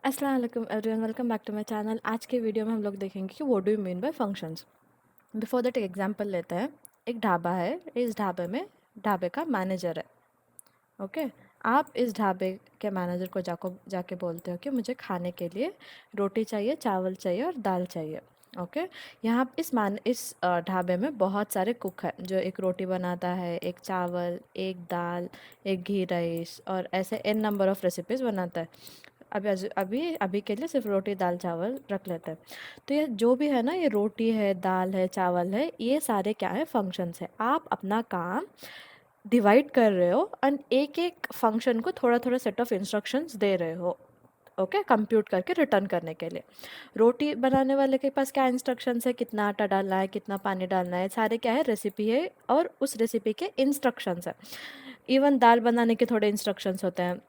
अस्सलाम वालेकुम everyone, welcome back to my channel. आज के वीडियो में हम लोग देखेंगे कि what do you mean by functions. Before that एक एग्जांपल लेते हैं। एक ढाबा है, इस ढाबे में ढाबे का मैनेजर है। ओके, आप इस ढाबे के मैनेजर को जाके बोलते हो कि मुझे खाने के लिए रोटी चाहिए, चावल चाहिए और दाल चाहिए। ओके, यहाँ इस ढाबे में बहुत सारे कुक हैं जो एक रोटी बनाता है, एक चावल, एक दाल, एक घी राइस और ऐसे एन नंबर ऑफ रेसिपीज़ बनाता है। अभी अभी के लिए सिर्फ रोटी दाल चावल रख लेते हैं। तो ये जो भी है ना, ये रोटी है, दाल है, चावल है, ये सारे क्या है, फंक्शंस है। आप अपना काम डिवाइड कर रहे हो और एक एक फंक्शन को थोड़ा थोड़ा सेट ऑफ इंस्ट्रक्शंस दे रहे हो। ओके, कंप्यूट करके रिटर्न करने के लिए। रोटी बनाने वाले के पास क्या इंस्ट्रक्शंस है, कितना आटा डालना है, कितना पानी डालना है, सारे क्या है, रेसिपी है और उस रेसिपी के इंस्ट्रक्शंस है। इवन दाल बनाने के थोड़े इंस्ट्रक्शंस होते हैं।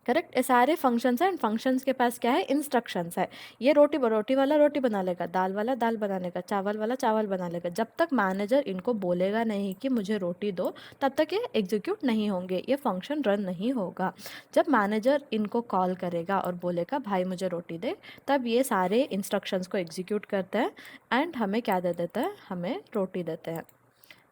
करेक्ट, ये सारे फंक्शंस हैं एंड फंक्शंस के पास क्या है, इंस्ट्रक्शंस है। ये रोटी वाला रोटी बना लेगा, दाल वाला दाल बना लेगा, चावल वाला चावल बना लेगा। जब तक मैनेजर इनको बोलेगा नहीं कि मुझे रोटी दो, तब तक ये एग्जीक्यूट नहीं होंगे, ये फंक्शन रन नहीं होगा। जब मैनेजर इनको कॉल करेगा और बोलेगा भाई मुझे रोटी दे, तब ये सारे इंस्ट्रक्शंस को एग्जीक्यूट करते हैं एंड हमें क्या दे देते हैं, हमें रोटी देते हैं।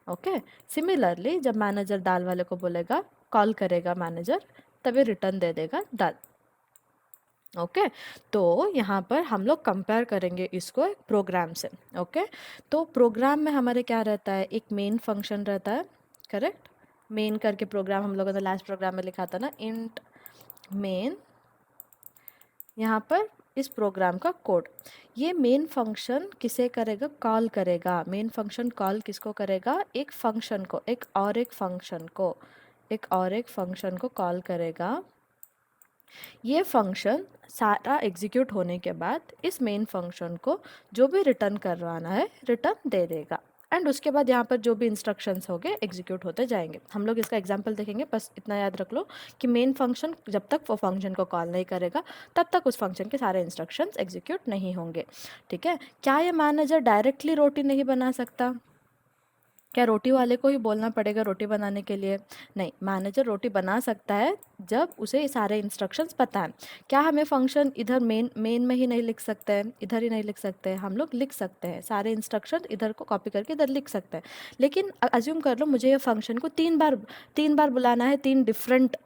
ओके, सिमिलरली जब मैनेजर दाल वाले को बोलेगा, कॉल करेगा मैनेजर, तभी रिटर्न दे देगा दाल। ओके, तो यहाँ पर हम लोग कंपेयर करेंगे इसको एक प्रोग्राम से। ओके, तो प्रोग्राम में हमारे क्या रहता है, एक मेन फंक्शन रहता है। करेक्ट, मेन करके प्रोग्राम हम लोगों ने लास्ट प्रोग्राम में लिखा था ना, इंट मेन। यहाँ पर इस प्रोग्राम का कोड, ये मेन फंक्शन किसे करेगा, कॉल करेगा। मेन फंक्शन कॉल किसको करेगा, एक फंक्शन को, एक और एक फंक्शन को, एक और एक फंक्शन को कॉल करेगा। ये फंक्शन सारा एग्जीक्यूट होने के बाद इस मेन फंक्शन को जो भी रिटर्न करवाना है रिटर्न दे देगा एंड उसके बाद यहाँ पर जो भी इंस्ट्रक्शंस होंगे एग्जीक्यूट होते जाएंगे। हम लोग इसका एग्जांपल देखेंगे, बस इतना याद रख लो कि मेन फंक्शन जब तक वो फंक्शन को कॉल नहीं करेगा तब तक उस फंक्शन के सारे इंस्ट्रक्शंस एग्जीक्यूट नहीं होंगे। ठीक है, क्या ये मैनेजर डायरेक्टली रोटी नहीं बना सकता? क्या रोटी वाले को ही बोलना पड़ेगा रोटी बनाने के लिए? नहीं, मैनेजर रोटी बना सकता है जब उसे सारे इंस्ट्रक्शंस पता है। क्या हमें फंक्शन इधर मेन मेन में ही नहीं लिख सकते हैं, इधर ही नहीं लिख सकते हैं? हम लोग लिख सकते हैं, सारे इंस्ट्रक्शन इधर को कॉपी करके इधर लिख सकते हैं। लेकिन अज्यूम कर लो मुझे ये फंक्शन को तीन बार बुलाना है, तीन डिफरेंट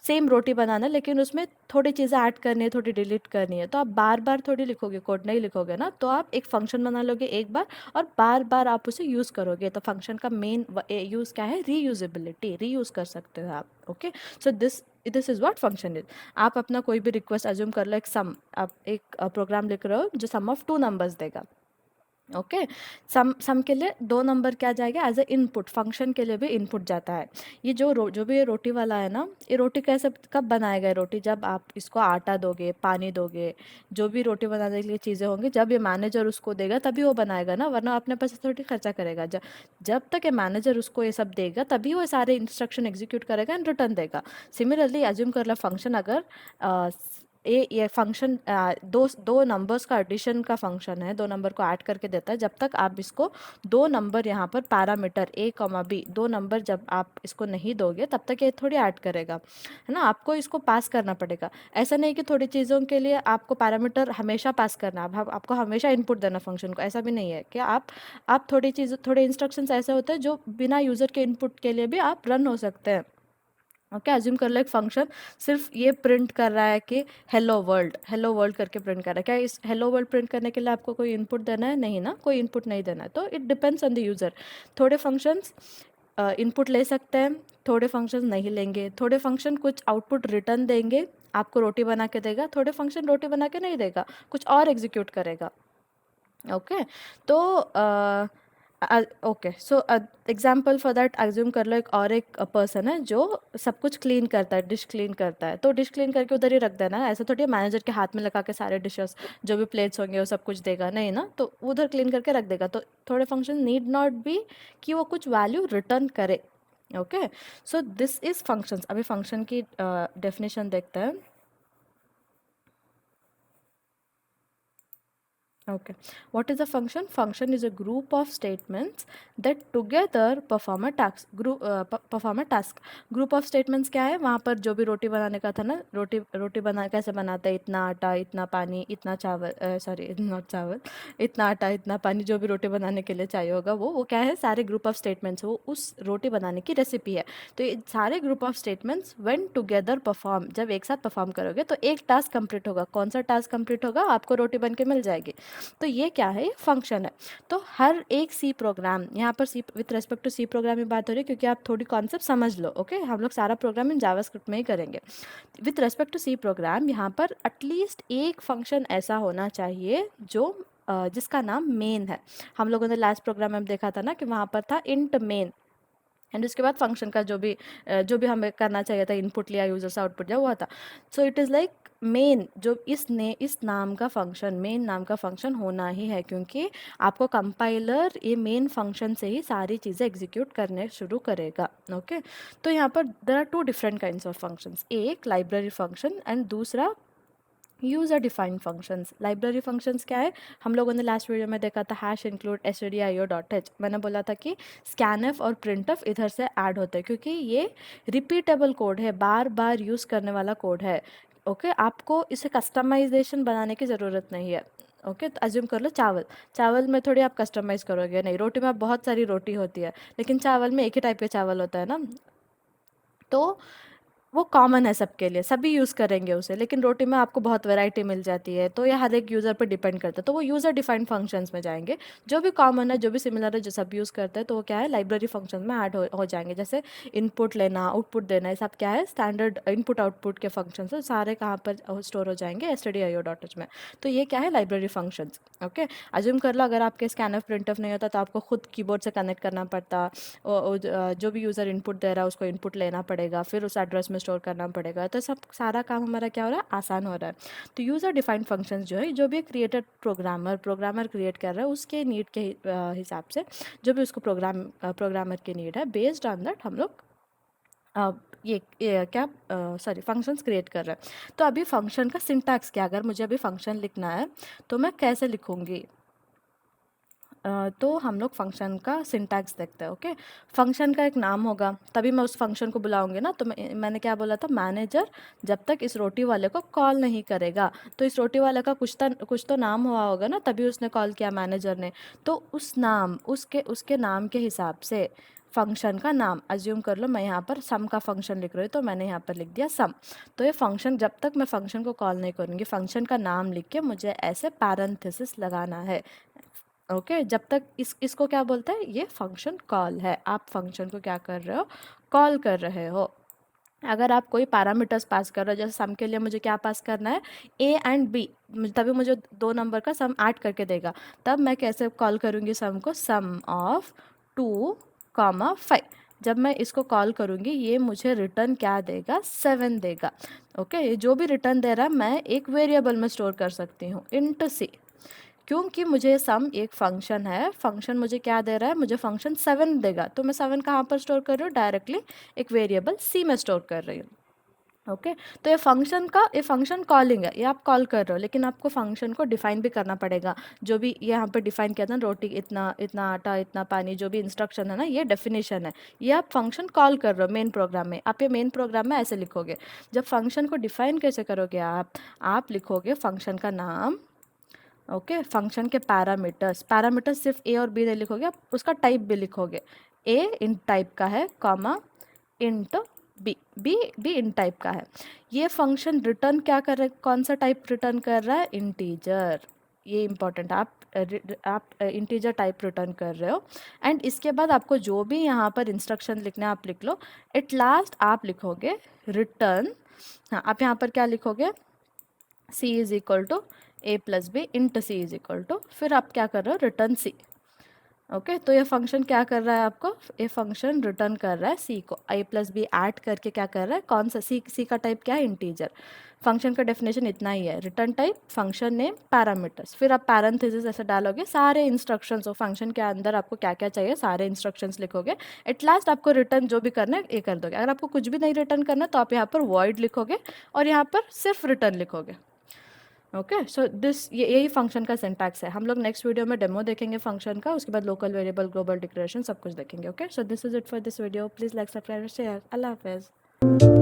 सेम रोटी बनाना है, लेकिन उसमें थोड़ी चीज़ें ऐड करनी है, थोड़ी डिलीट करनी है, तो आप बार बार थोड़ी लिखोगे, कोड नहीं लिखोगे ना। तो आप एक फंक्शन बना लोगे एक बार और बार बार आप उसे यूज़ करोगे। तो फंक्शन का मेन यूज़ क्या है, रीयूजेबिलिटी, रीयूज़ कर सकते हो आप। Okay, so this is what function is. आप अपना कोई भी रिक्वेस्ट अज्यूम कर लो, एक सम, आप एक प्रोग्राम लिख रहे हो जो सम ऑफ टू नंबर्स देगा। ओके, सम के लिए दो नंबर क्या जाएगा, एज ए इनपुट, फंक्शन के लिए भी इनपुट जाता है। ये जो भी ये रोटी वाला है ना, ये रोटी कैसे कब बनाएगा, ये रोटी जब आप इसको आटा दोगे, पानी दोगे, जो भी रोटी बनाने के लिए चीज़ें होंगी, जब ये मैनेजर उसको देगा तभी वो बनाएगा ना, वरना अपने पैसे थोड़ी खर्चा करेगा। जब तक ये मैनेजर उसको ये सब देगा तभी वो सारे इंस्ट्रक्शन एग्जीक्यूट करेगा एंड रिटर्न देगा। सिमिलरली एज्यूम कर लो फंक्शन अगर ये फंक्शन दो दो नंबर्स का एडिशन का फंक्शन है, दो नंबर को ऐड करके देता है। जब तक आप इसको दो नंबर, यहाँ पर पैरामीटर ए कॉमा बी, दो नंबर जब आप इसको नहीं दोगे तब तक ये थोड़ी ऐड करेगा, है ना। आपको इसको पास करना पड़ेगा। ऐसा नहीं कि थोड़ी चीज़ों के लिए आपको पैरामीटर हमेशा पास करना, आपको हमेशा इनपुट देना फंक्शन को, ऐसा भी नहीं है कि आप थोड़े इंस्ट्रक्शंस ऐसे होते हैं जो बिना यूज़र के इनपुट के लिए भी आप रन हो सकते हैं। ओके, अज्यूम कर लो एक फंक्शन सिर्फ ये प्रिंट कर रहा है कि हेलो वर्ल्ड करके प्रिंट कर रहा है। क्या इस हेलो वर्ल्ड प्रिंट करने के लिए आपको कोई इनपुट देना है? नहीं ना, कोई इनपुट नहीं देना है। तो it depends on the user. थोड़े फंक्शंस इनपुट ले सकते हैं, थोड़े फंक्शंस नहीं लेंगे। थोड़े फंक्शन कुछ आउटपुट रिटर्न देंगे, आपको रोटी बना के देगा। थोड़े फंक्शन रोटी बना के नहीं देगा, कुछ और एग्जीक्यूट करेगा। ओके, तो okay, so example for that assume कर लो एक पर्सन है जो सब कुछ क्लीन करता है, डिश क्लीन करता है। तो डिश क्लीन करके उधर ही रख देना है, ऐसा थोड़ी मैनेजर के हाथ में लगा के सारे डिशेस जो भी प्लेट्स होंगे वो सब कुछ देगा, नहीं ना। तो उधर क्लीन करके रख देगा। तो थोड़े फंक्शन नीड नॉट बी कि वो कुछ वैल्यू रिटर्न करे। Okay, so this is functions. अभी फंक्शन की डेफिनेशन देखते हैं। Okay. What is a function? Function is a group of statements that together perform a task. Perform a task. Group of statements क्या है? वहाँ पर जो भी रोटी बनाने का था ना, रोटी रोटी बना कैसे बनाते हैं, इतना आटा, इतना पानी, इतना चावल, सॉरी नॉट चावल, इतना आटा, इतना पानी, जो भी रोटी बनाने के लिए चाहिए होगा वो क्या है? सारे ग्रुप ऑफ स्टेटमेंट्स, वो उस रोटी बनाने की रेसिपी है। तो ये सारे group of statements when together perform, जब एक साथ परफॉर्म करोगे तो एक टास्क कंप्लीट होगा। कौन सा टास्क कंप्लीट होगा? आपको रोटी बन के मिल जाएगी। तो ये क्या है? ये फंक्शन है। तो हर एक सी प्रोग्राम, यहाँ पर C with respect to C program में बात हो रही है क्योंकि आप थोड़ी कॉन्सेप्ट समझ लो। ओके, हम लोग सारा प्रोग्राम इन जावास्क्रिप्ट में ही करेंगे। With respect to C program, यहाँ पर एटलीस्ट एक फंक्शन ऐसा होना चाहिए जो जिसका नाम मेन है। हम लोगों ने लास्ट प्रोग्राम में देखा था ना कि वहाँ पर था इंट मेन, एंड उसके बाद फंक्शन का जो भी हमें करना चाहिए था, इनपुट लिया, यूजर से आउटपुट दिया, हुआ था। So it is like main, जो इस नाम का फंक्शन, मेन नाम का फंक्शन होना ही है, क्योंकि आपको कंपाइलर ये मेन फंक्शन से ही सारी चीज़ें एग्जीक्यूट करने शुरू करेगा। ओके, तो यहाँ पर there are two different kinds of functions, एक लाइब्रेरी फंक्शन एंड दूसरा user defined functions. Library functions क्या है? हम लोगों ने लास्ट वीडियो में देखा था हैश इंक्लूड stdio.h। मैंने बोला था कि स्कैनफ और प्रिंटफ इधर से ऐड होते हैं क्योंकि ये रिपीटेबल कोड है, बार बार यूज़ करने वाला कोड है। ओके, आपको इसे कस्टमाइजेशन बनाने की ज़रूरत नहीं है। ओके, तो अज्यूम कर लो चावल, चावल में थोड़ी आप कस्टमाइज़ करोगे, नहीं। रोटी में आप बहुत सारी रोटी होती है, लेकिन चावल में एक ही टाइप के चावल होता है ना, तो वो कॉमन है सबके लिए, सभी यूज़ करेंगे उसे। लेकिन रोटी में आपको बहुत वैरायटी मिल जाती है, तो ये हर एक यूज़र पर डिपेंड करता है। तो वो यूज़र डिफाइंड फंक्शंस में जाएंगे, जो भी कॉमन है, जो भी सिमिलर है, जो सब यूज़ करते हैं, तो वो क्या है? लाइब्रेरी फंक्शन में ऐड हो जाएंगे। जैसे इनपुट लेना, आउटपुट देना, ये सब क्या है? स्टैंडर्ड इनपुट आउटपुट के फंक्शन है, सारे कहाँ पर स्टोर हो जाएंगे? stdio.h में। तो ये क्या है? Library functions. ओके, अज्यूम कर लो अगर आपके स्कैनर प्रिंटफ नहीं होता तो आपको खुद कीबोर्ड से कनेक्ट करना पड़ता, जो भी यूज़र इनपुट दे रहा है उसको इनपुट लेना पड़ेगा, फिर उस एड्रेस में स्टोर करना पड़ेगा। तो सब सारा काम हमारा क्या हो रहा है? आसान हो रहा है। तो यूज़र डिफाइंड फंक्शंस जो है, जो भी क्रिएटेड प्रोग्रामर क्रिएट कर रहा है उसके नीड के हिसाब से, जो भी उसको प्रोग्रामर की नीड है, बेस्ड ऑन दैट हम लोग ये क्या सॉरी फंक्शंस क्रिएट कर रहे हैं। तो अभी फंक्शन का सिंटैक्स क्या? अगर मुझे अभी फंक्शन लिखना है तो मैं कैसे लिखूँगी? तो हम लोग फंक्शन का सिंटैक्स देखते हैं। ओके, फंक्शन का एक नाम होगा, तभी मैं उस फंक्शन को बुलाऊंगी ना। तो मैंने क्या बोला था? मैनेजर जब तक इस रोटी वाले को कॉल नहीं करेगा, तो इस रोटी वाले का कुछ तो नाम हुआ होगा ना, तभी उसने कॉल किया मैनेजर ने। तो उस नाम, उसके नाम के हिसाब से फंक्शन का नाम, अज्यूम कर लो मैं यहाँ पर सम का फंक्शन लिख रही हूँ, तो मैंने यहाँ पर लिख दिया सम। तो ये फंक्शन, जब तक मैं फंक्शन को कॉल नहीं करूँगी, फंक्शन का नाम लिख के मुझे ऐसे पैरेंथेसिस लगाना है। ओके, जब तक इसको क्या बोलते हैं? ये फंक्शन कॉल है। आप फंक्शन को क्या कर रहे हो? कॉल कर रहे हो। अगर आप कोई पैरामीटर्स पास कर रहे हो, जैसे सम के लिए मुझे क्या पास करना है? ए एंड बी, तभी मुझे 2 नंबर का सम ऐड करके देगा। तब मैं कैसे कॉल करूँगी सम को? सम ऑफ 2, 5। जब मैं इसको कॉल करूँगी, ये मुझे रिटर्न क्या देगा? 7 देगा। ओके, ये जो भी रिटर्न दे रहा है मैं एक वेरिएबल में स्टोर कर सकती हूँ, इंट सी। क्योंकि मुझे सम एक फंक्शन है, फंक्शन मुझे क्या दे रहा है? मुझे फंक्शन 7 देगा, तो मैं 7 कहाँ पर स्टोर कर रही हूँ? डायरेक्टली एक वेरिएबल सी में स्टोर कर रही हूँ। ओके, तो ये फंक्शन कॉलिंग है, ये आप कॉल कर रहे हो, लेकिन आपको फंक्शन को डिफाइन भी करना पड़ेगा। जो भी यहाँ पर डिफाइन किया था ना, रोटी इतना, इतना आटा, इतना पानी, जो भी इंस्ट्रक्शन है ना, ये डेफिनेशन है। ये आप फंक्शन कॉल कर रहे हो मेन प्रोग्राम में। आप ये मेन प्रोग्राम में ऐसे लिखोगे। जब फंक्शन को डिफाइन कैसे करोगे आप लिखोगे फंक्शन का नाम। ओके, फंक्शन के पैरामीटर्स सिर्फ ए और बी नहीं लिखोगे, आप उसका टाइप भी लिखोगे। ए इन टाइप का है, comma int be in type का है। ये फंक्शन रिटर्न क्या कर रहा है? कौन सा टाइप रिटर्न कर रहा है? इंटीजर। ये इंपॉर्टेंट, आप इंटीजर टाइप रिटर्न कर रहे हो। एंड इसके बाद आपको जो भी यहाँ पर इंस्ट्रक्शन लिखना है आप लिख लो। एट लास्ट आप लिखोगे रिटर्न। हाँ, आप यहाँ पर क्या लिखोगे? C is equal to A plus B int C is equal to, फिर आप क्या कर रहे हो? रिटर्न सी। ओके, तो ये फंक्शन क्या कर रहा है आपको? ये फंक्शन रिटर्न कर रहा है सी को, a प्लस बी ऐड करके क्या कर रहा है? कौन सा? सी का टाइप क्या है? इंटीजर। फंक्शन का डेफिनेशन इतना ही है, return type, function name, parameters. फिर आप पैरेंथेसिस ऐसे डालोगे, सारे इंस्ट्रक्शंस हो फंक्शन के अंदर, आपको क्या क्या चाहिए सारे इंस्ट्रक्शंस लिखोगे। एट लास्ट आपको रिटर्न जो भी करना है ये कर दोगे। अगर आपको कुछ भी नहीं रिटर्न करना तो आप यहाँ पर वॉइड लिखोगे और यहाँ पर सिर्फ रिटर्न लिखोगे। ओके, सो यही फंक्शन का सिंटैक्स है। हम लोग नेक्स्ट वीडियो में डेमो देखेंगे फंक्शन का, उसके बाद लोकल वेरिएबल, ग्लोबल डिक्लेरेशन सब कुछ देखेंगे। Okay, so this is it for this video. Please like, subscribe, share. अल्लाह हाफिज़।